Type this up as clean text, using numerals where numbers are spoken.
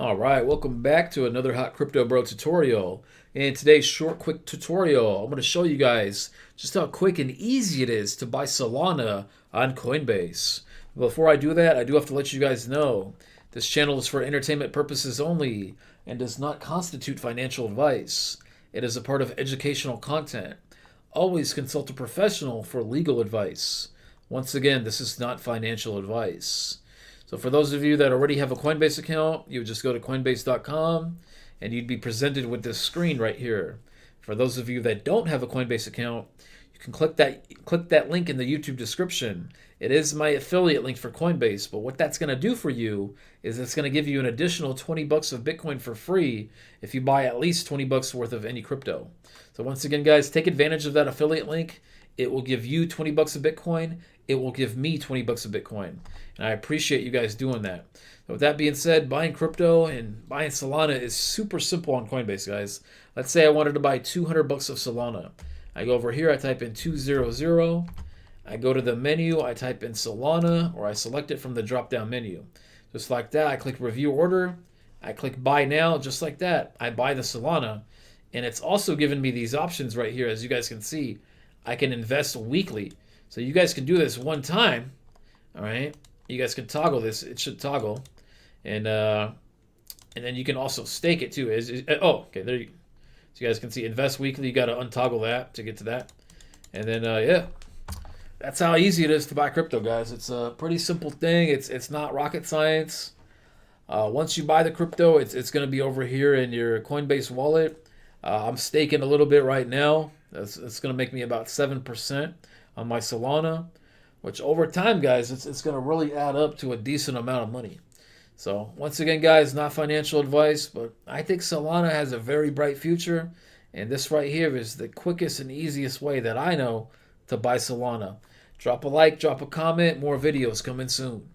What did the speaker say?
All right, welcome back to another Hot Crypto Bro tutorial. In today's short, quick tutorial, I'm going to show you guys just how quick and easy it is to buy Solana on CoinBase. Before I do that, I do have to let you guys know this channel is for entertainment purposes only and does not constitute financial advice. It is a part of educational content. Always consult a professional for legal advice. Once again, this is not financial advice. So for those of you that already have a Coinbase account, you would just go to coinbase.com and you'd be presented with this screen right here. For those of you that don't have a Coinbase account, you can click that link in the YouTube description. It is my affiliate link for Coinbase, but what that's going to do for you is it's going to give you an additional 20 bucks of Bitcoin for free if you buy at least 20 bucks worth of any crypto. So once again, guys, take advantage of that affiliate link. It will give you 20 bucks of Bitcoin. It will give me 20 bucks of Bitcoin. And I appreciate you guys doing that. So with that being said, buying crypto and buying Solana is super simple on Coinbase, guys. Let's say I wanted to buy 200 bucks of Solana. I go over here, I type in 200. I go to the menu, I type in Solana, or I select it from the drop-down menu. Just like that, I click review order. I click buy now, just like that. I buy the Solana. And it's also given me these options right here, as you guys can see. I can invest weekly. So you guys can do this one time. All right. You guys can toggle this. It should toggle. And then you can also stake it too. Oh, okay. There you go. So you guys can see invest weekly. You got to untoggle that to get to that. And then, yeah. That's how easy it is to buy crypto, guys. It's a pretty simple thing. It's not rocket science. Once you buy the crypto, it's going to be over here in your Coinbase wallet. I'm staking a little bit right now. It's going to make me about 7% on my Solana, which over time, guys, it's going to really add up to a decent amount of money. So once again, guys, not financial advice, but I think Solana has a very bright future. And this right here is the quickest and easiest way that I know to buy Solana. Drop a like, drop a comment, more videos coming soon.